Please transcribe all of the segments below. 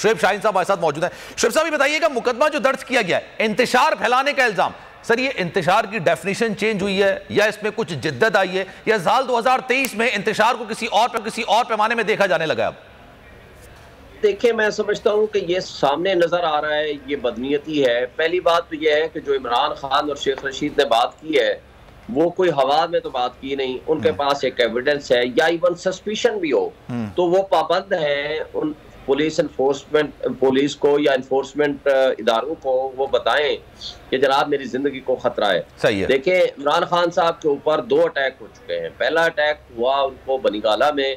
شعیب شاہین صاحب ہمارے ساتھ موجود ہیں. شعیب صاحب یہ بتائیے گا مقدمہ جو درج کیا گیا ہے انتشار پھیلانے کا الزام، سر یہ انتشار کی ڈیفینیشن چینج ہوئی ہے یا اس میں کچھ جدت آئی ہے یا سال 2023 میں انتشار کو کسی اور پیمانے میں دیکھا جانے لگا اب؟ دیکھیں میں سمجھتا ہوں کہ یہ سامنے نظر آ رہا ہے، یہ بدنیتی ہے. پہلی بات تو یہ ہے کہ جو عمران خان اور شیخ رشید نے بات کی ہے وہ کوئی ہوا میں تو بات کی نہیں، ان کے پاس ایک ایویڈنس ہے یا ایون سسپیشن بھی ہو تو وہ پابند ہیں ان پولیس کو یا انفورسمنٹ اداروں کو وہ بتائیں کہ جناب میری زندگی کو خطرہ ہے. صحیح ہے. دیکھیں عمران خان صاحب کے اوپر 2 اٹیک ہو چکے ہیں. پہلا اٹیک ہوا ان کو بنی گالہ میں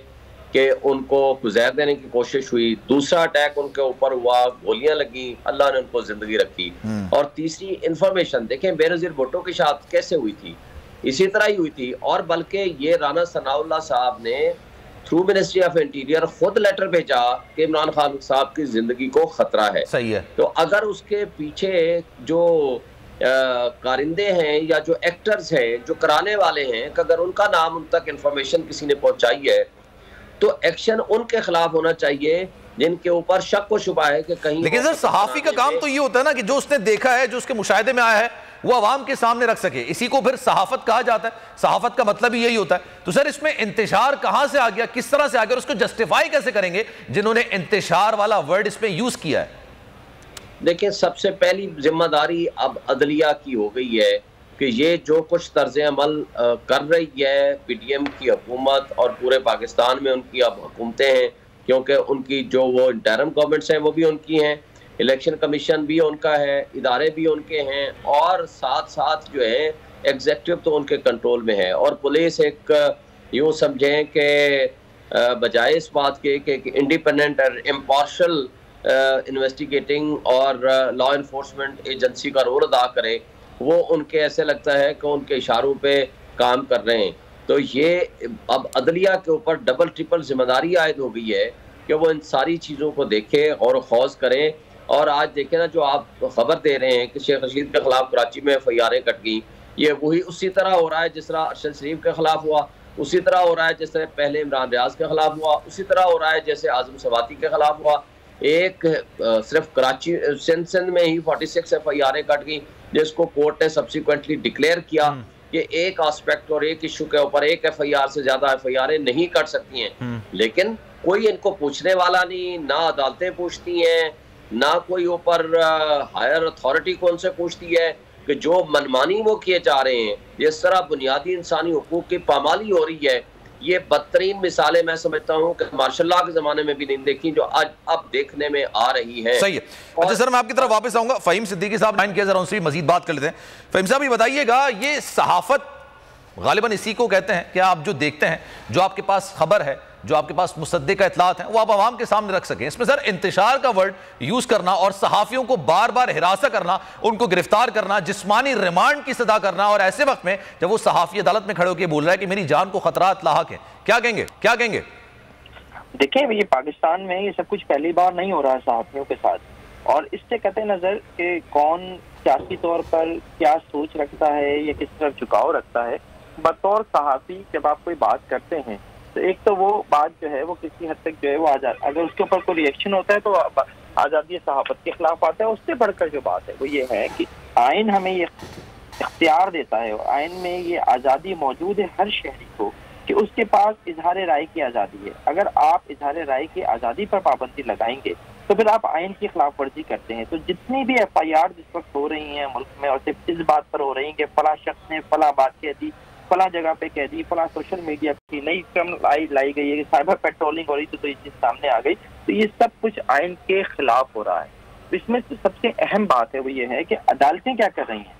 کہ ان کو گزیر دینے کی کوشش ہوئی، دوسرا اٹیک ان کے اوپر ہوا، گولیاں لگی، اللہ نے ان کو زندگی رکھی، اور تیسری انفارمیشن. دیکھیں بے نظیر بھٹو کی شہادت کیسے ہوئی تھی، اسی طرح ہی ہوئی تھی، اور بلکہ یہ رانا ثناء اللہ صاحب نے تھرو منسٹری آف انٹیریئر خود لیٹر بھیجا کہ عمران خان صاحب کی زندگی کو خطرہ ہے. صحیح ہے. تو اگر اس کے پیچھے جو کارندے ہیں یا جو ایکٹرز ہیں جو کرانے والے ہیں کہ اگر ان کا نام ان تک انفارمیشن کسی نے پہنچائی ہے تو ایکشن ان کے خلاف ہونا چاہیے جن کے اوپر شک و شبہ ہے کہ کہیں. لیکن سر صحافی کا کام تو یہ ہوتا ہے نا کہ جو اس نے دیکھا ہے، جو اس کے مشاہدے میں آیا ہے وہ عوام کے سامنے رکھ سکے، اسی کو پھر صحافت کہا جاتا ہے. صحافت کا مطلب ہی یہی ہوتا ہے. تو سر اس میں انتشار کہاں سے آ گیا، کس طرح سے آ گیا، اور اس کو جسٹیفائی کیسے کریں گے جنہوں نے انتشار والا ورڈ اس میں یوز کیا ہے؟ دیکھیں سب سے پہلی ذمہ داری اب عدلیہ کی ہو گئی ہے کہ یہ جو کچھ طرز عمل کر رہی ہے پی ٹی ایم کی حکومت اور پورے پاکستان میں ان کی اب حکومتیں ہیں، کیونکہ ان کی جو وہ انٹرم گورنمنٹس ہیں وہ بھی ان کی ہیں، الیکشن کمیشن بھی ان کا ہے، ادارے بھی ان کے ہیں، اور ساتھ ساتھ جو ہے ایگزیکٹو تو ان کے کنٹرول میں ہے. اور پولیس ایک یوں سمجھیں کہ بجائے اس بات کے کہ انڈیپینڈنٹ اور امپارشل انویسٹیگیٹنگ اور لا انفورسمنٹ ایجنسی کا رول ادا کرے، وہ ان کے ایسے لگتا ہے کہ ان کے اشاروں پہ کام کر رہے ہیں. تو یہ اب عدلیہ کے اوپر ڈبل ٹرپل ذمہ داری عائد ہو گئی ہے کہ وہ ان ساری چیزوں کو دیکھے اور خوض کریں. اور آج دیکھیں نا جو آپ خبر دے رہے ہیں کہ شیخ رشید کے خلاف کراچی میں FIR کٹ گئی، یہ وہی اسی طرح ہو رہا ہے جس طرح ارشد شریف کے خلاف ہوا، اسی طرح ہو رہا ہے جس طرح پہلے عمران ریاض کے خلاف ہوا، اسی طرح ہو رہا ہے جیسے اعظم سواتی کے خلاف ہوا. ایک صرف کراچی سندھ میں ہی 46 FIR کٹ گئی جس کو کورٹ نے سبسیکوینٹلی ڈکلیئر کیا کہ ایک آسپیکٹ اور ایک ایشو کے اوپر ایک FIR سے زیادہ FIR نہیں کٹ سکتی ہیں. لیکن کوئی ان کو پوچھنے والا نہیں، نہ عدالتیں پوچھتی ہیں، نہ کوئی اوپر ہائر اتھارٹی کو ان سے پوچھتی ہے کہ جو منمانی وہ کیے جا رہے ہیں، جس طرح بنیادی انسانی حقوق کی پامالی ہو رہی ہے. یہ بدترین مثالیں میں سمجھتا ہوں کہ مارشل لاء کے زمانے میں بھی نہیں دیکھی جو آج اب دیکھنے میں آ رہی ہے. صحیح ہے. اچھا سر میں آپ کی طرف واپس آؤں گا. فہیم صدیقی صاحب لائن کیا، ذرا ان سے بھی مزید بات کر لیتے ہیں. فہیم صاحب یہ بتائیے گا یہ صحافت غالباً اسی کو کہتے ہیں کہ آپ جو دیکھتے ہیں، جو آپ کے پاس خبر ہے، جو آپ کے پاس مصدقہ اطلاعات ہیں، وہ آپ عوام کے سامنے رکھ سکیں. اس میں سر انتشار کا ورڈ یوز کرنا اور صحافیوں کو بار بار ہراساں کرنا، ان کو گرفتار کرنا، جسمانی ریمانڈ کی صدا کرنا، اور ایسے وقت میں جب وہ صحافی عدالت میں کھڑے ہو کے بول رہا ہے کہ میری جان کو خطرات لاحق ہیں، کیا کہیں گے؟ دیکھیں یہ پاکستان میں یہ سب کچھ پہلی بار نہیں ہو رہا ہے صحافیوں کے ساتھ، اور اس سے قطع نظر کہ کون سیاسی طور پر کیا سوچ رکھتا ہے یا کس طرف جھکاؤ رکھتا ہے، بطور صحافی جب آپ کوئی بات کرتے ہیں تو ایک تو وہ بات جو ہے وہ کسی حد تک جو ہے وہ اگر اس کے اوپر کوئی ریئیکشن ہوتا ہے تو آزادی صحافت کے خلاف آتا ہے. اس سے بڑھ کر جو بات ہے وہ یہ ہے کہ آئین ہمیں یہ اختیار دیتا ہے، اور آئین میں یہ آزادی موجود ہے ہر شہری کو کہ اس کے پاس اظہار رائے کی آزادی ہے. اگر آپ اظہار رائے کی آزادی پر پابندی لگائیں گے تو پھر آپ آئین کی خلاف ورزی کرتے ہیں. تو جتنی بھی FIR جس وقت ہو رہی ہیں ملک میں، اور صرف اس بات پر ہو رہی ہیں کہ فلاں شخص نے فلاں بات کہہ دی، فلاں جگہ پہ کہہ دی، فلاں سوشل میڈیا کی نئی کرمنل لائی گئی ہے کہ سائبر پیٹرولنگ ہو رہی تو یہ چیز سامنے آ گئی، تو یہ سب کچھ آئین کے خلاف ہو رہا ہے. اس میں سے سب سے اہم بات ہے وہ یہ ہے کہ عدالتیں کیا کر رہی ہیں.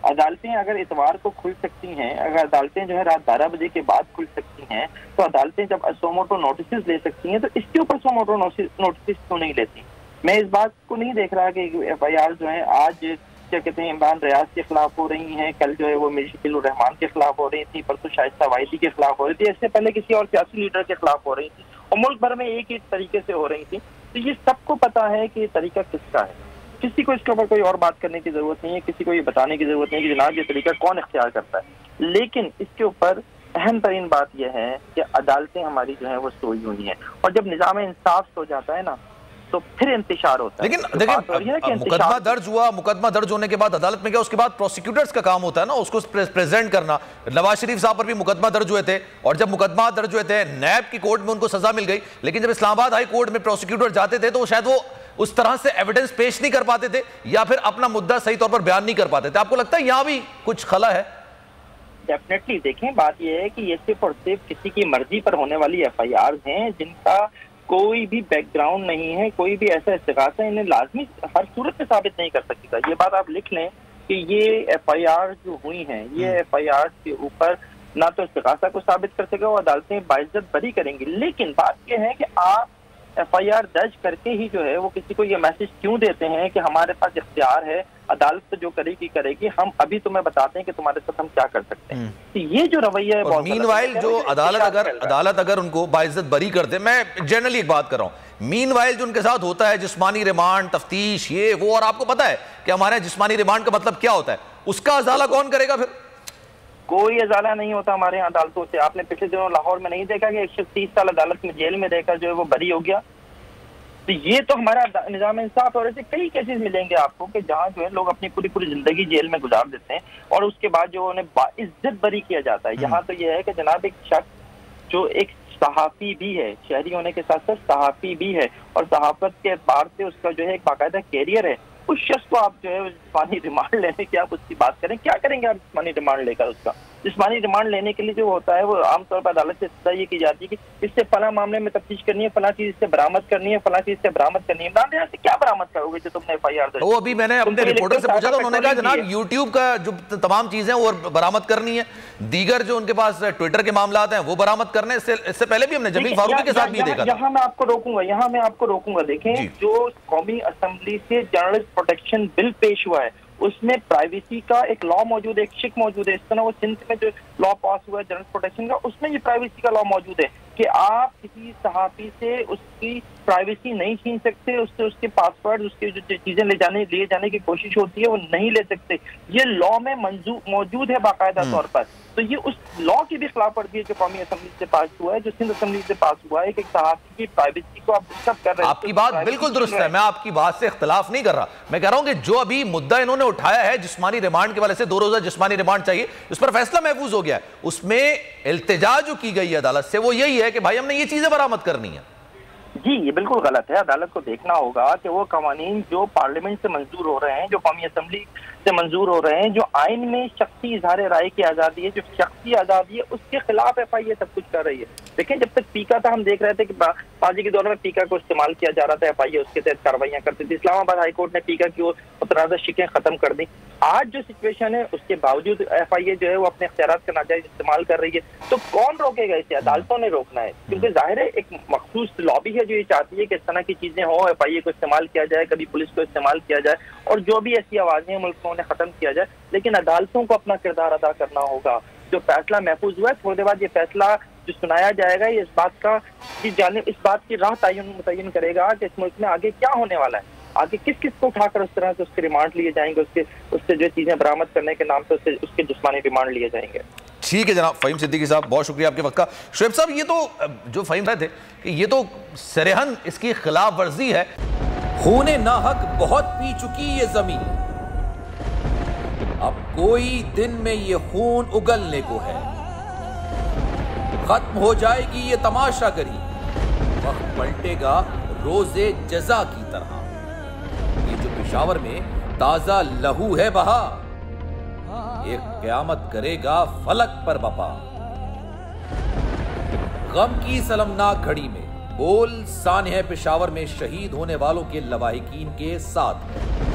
عدالتیں اگر اتوار کو کھل سکتی ہیں، اگر عدالتیں جو ہے رات 12 بجے کے بعد کھل سکتی ہیں، تو عدالتیں جب سوموٹو نوٹسز لے سکتی ہیں تو اس کے اوپر سوموٹو نوٹسز کیوں نہیں لیتی. میں اس بات کو نہیں دیکھ رہا کہ FIR جو ہیں آج کیا کہتے ہیں عمران ریاض کے خلاف ہو رہی ہیں، کل جو ہے وہ میر شکیل الرحمان کے خلاف ہو رہی تھی، پرسوں شائستہ واحدی کے خلاف ہو رہی تھی، اس سے پہلے کسی اور سیاسی لیڈر کے خلاف ہو رہی تھی، اور ملک بھر میں ایک ہی طریقے سے ہو رہی تھی. تو یہ سب کو پتا ہے کہ یہ طریقہ کس کا ہے. کسی کو اس کے اوپر کوئی اور بات کرنے کی ضرورت نہیں ہے، کسی کو یہ بتانے کی ضرورت نہیں کہ جناب یہ طریقہ کون اختیار کرتا ہے. لیکن اس کے اوپر اہم ترین بات یہ ہے کہ عدالتیں ہماری جو ہیں وہ سوئی ہوئی ہیں، اور جب نظام انصاف سو جاتا ہے نا تو پھر انتشار ہوتا ہے. لیکن دیکھیں مقدمہ درج ہوا, مقدمہ درج ہونے کے بعد عدالت میں گیا, اس کے بعد پروسیکیوٹرز کا کام ہوتا ہے نا اس کو پریزنٹ کرنا. نواز شریف صاحب پر بھی مقدمہ درج ہوئے تھے, اور جب مقدمہ درج ہوئے تھے نیب کی کورٹ میں ان کو سزا مل گئی, لیکن جب اسلام آباد ہائی کورٹ میں پروسیکیوٹر جاتے تھے تو شاید وہ اس طرح سے ایویڈنس پیش نہیں کر پاتے تھے, یا پھر اپنا مدعا صحیح طور پر بیان نہیں کر پاتے تھے. آپ کو لگتا ہے یہاں بھی کچھ خلا ہے؟ ڈیفینیٹلی. دیکھیں بات یہ ہے کہ یہ صرف اور صرف کسی کی مرضی پر ہونے والی ایف آئی آرز ہیں جن کا کوئی بھی بیک گراؤنڈ نہیں ہے, کوئی بھی ایسا استغاثہ انہیں لازمی ہر صورت میں ثابت نہیں کر سکے گا. یہ بات آپ لکھ لیں کہ یہ ایف آئی آر جو ہوئی ہیں, یہ ایف آئی آر کے اوپر نہ تو استغاثہ کو ثابت کر سکے, وہ عدالتیں باعزت بری کریں گی. لیکن بات یہ ہے کہ آپ ایف آئی آر درج کر کے ہی جو ہے وہ کسی کو یہ میسج کیوں دیتے ہیں کہ ہمارے پاس اختیار ہے, عدالت جو کرے گی, ہم ابھی تمہیں بتاتے ہیں کہ تمہارے ساتھ ہم کیا کر سکتے ہیں. تو یہ جو رویہ ہے, مین وائل جو عدالت اگر ان کو باعزت بری کر دے, میں جنرلی ایک بات کر رہا ہوں, مین وائل جو ان کے ساتھ ہوتا ہے جسمانی ریمانڈ, تفتیش, یہ وہ, اور آپ کو پتا ہے کہ ہمارے جسمانی ریمانڈ کا مطلب کیا ہوتا ہے, اس کا ازالہ کون کرے گا پھر؟ کوئی ازالہ نہیں ہوتا ہمارے یہاں عدالتوں سے. آپ نے پچھلے دنوں لاہور میں نہیں دیکھا کہ ایک شخص 30 سال عدالت میں جیل میں رہ کر جو ہے وہ بری ہو گیا؟ تو یہ تو ہمارا نظام انصاف, اور ایسے کئی کیسز ملیں گے آپ کو کہ جہاں جو ہے لوگ اپنی پوری زندگی جیل میں گزار دیتے ہیں اور اس کے بعد جو انہیں باعزت بری کیا جاتا ہے. یہاں تو یہ ہے کہ جناب ایک شخص جو ایک صحافی بھی ہے, شہری ہونے کے ساتھ ساتھ صحافی بھی ہے, اور صحافت کے اعتبار سے اس کا جو ہے ایک باقاعدہ کیریئر ہے, اس شخص کو آپ جو ہے جسمانی ریمانڈ لینے کی آپ اس کی بات کریں, کیا کریں گے آپ جسمانی ریمانڈ لے کر؟ اس کا جسمانی ریمانڈ لینے کے لیے جو ہوتا ہے وہ عام طور پر عدالت سے ابتدا یہ کی جاتی ہے کہ اس سے فلاں معاملے میں تفتیش کرنی ہے, فلاں چیز اس سے برآمد کرنی ہے, فلاں چیز سے برآمد کرنی ہے. عمران یہاں سے کیا برآمد کرو گے جو تم نے ایف آئی آر درج؟ وہ ابھی میں نے اپنے رپورٹر سے پوچھا تھا, انہوں نے کہا جناب یوٹیوب کا جو تمام چیزیں وہ برآمد کرنی ہے, دیگر جو ان کے پاس ٹویٹر کے معاملات ہیں وہ برآمد کرنے. اس سے پہلے بھی ہم نے جمیل فاروقی کے ساتھ بھی دیکھا. یہاں میں آپ کو روکوں گا, دیکھیں جو قومی اسمبلی سے جرنلسٹ پروٹیکشن بل پیش ہوا ہے اس میں پرائیویسی کا ایک لا موجود ہے, ایک شک موجود ہے. اس طرح وہ سندھ میں جو لا پاس ہوا ہے جرنلسٹ پروٹیکشن کا, اس میں یہ پرائیویسی کا لا موجود ہے کہ آپ کسی صحافی سے اس کی پرائیویسی نہیں چھین سکتے, اس سے اس کے پاسورڈ, اس کی جو چیزیں لے جانے کی کوشش ہوتی ہے وہ نہیں لے سکتے. یہ لا میں موجود ہے باقاعدہ طور پر. تو یہ اس لا کی بھی خلاف ورزی ہے جو قومی اسمبلی سے پاس ہوا ہے, جو سندھ اسمبلی سے پاس ہوا ہے, کہ صحافی کی پرائیویسی کو آپ ڈسٹرب کر رہے ہیں. آپ کی بات بالکل درست ہے, میں آپ کی بات سے اختلاف نہیں کر رہا. میں کہہ رہا ہوں کہ جو ابھی مدعا انہوں نے اٹھایا ہے جسمانی ریمانڈ کے والے سے, 2 روزہ جسمانی ریمانڈ چاہیے, اس پر فیصلہ محفوظ ہو گیا ہے. اس میں التجا جو کی گئی ہے عدالت سے وہ یہی ہے کہ بھائی ہم نے یہ چیزیں برآمد کرنی ہے. جی یہ بالکل غلط ہے. عدالت کو دیکھنا ہوگا کہ وہ قوانین جو پارلیمنٹ سے منظور ہو رہے ہیں, جو قومی اسمبلی سے منظور ہو رہے ہیں, جو آئین میں شخصی اظہار رائے کی آزادی ہے, جو شخصی آزادی ہے, اس کے خلاف ایف آئی اے سب کچھ کر رہی ہے. دیکھیں جب تک پیکا تھا ہم دیکھ رہے تھے کہ بازی کے دور میں پیکا کو استعمال کیا جا رہا تھا, ایف آئی اے اس کے تحت کاروائیاں کرتی تھی. اسلام آباد ہائی کورٹ نے پیکا کی متنازع شکیں ختم کر دی. آج جو سچویشن ہے اس کے باوجود ایف آئی اے جو ہے وہ اپنے اختیارات کا ناجائز استعمال کر رہی ہے. تو کون روکے گا اسے؟ عدالتوں نے روکنا ہے, کیونکہ ظاہر ہے ایک مخصوص لابی ہے جو یہ چاہتی ہے کہ اس طرح کی چیزیں ہوں, ایف آئی اے کو استعمال کیا جائے, کبھی پولیس کو استعمال کیا جائے, اور جو بھی ایسی آوازیں ملک میں انہیں ختم کیا جائے. لیکن عدالتوں کو اپنا کردار ادا کرنا ہوگا. جو فیصلہ محفوظ ہوا ہے, تھوڑی دیر بعد یہ فیصلہ جو سنایا جائے گا, یہ اس بات کی راہ متعین کرے گا کہ اس ملک میں آگے کیا ہونے والا ہے, آگے کس کو اٹھا کر اس طرح سے اس کے ریمانڈ لیے جائیں گے, اس سے جو چیزیں برآمد کرنے کے نام سے اس کے جسمانی ریمانڈ لیے جائیں گے. ٹھیک ہے جناب فہیم صدیقی صاحب, بہت شکریہ آپ کے وقت کا. شعیب صاحب یہ تو جو فہیم رہے تھے کہ یہ تو سرہن اس کی خلاف ورزی ہے. خون ناحق بہت پی چکی یہ زمین, اب کوئی دن میں یہ خون اگلنے کو ہے. ختم ہو جائے گی یہ تماشا گری, وقت پلٹے گا روز جزا کی طرح. یہ جو پشاور میں تازہ لہو ہے بہا, ایک قیامت کرے گا فلک پر بپا. غم کی سلمناک گھڑی میں بول سانحہ پشاور میں شہید ہونے والوں کے لواحقین کے ساتھ ہے.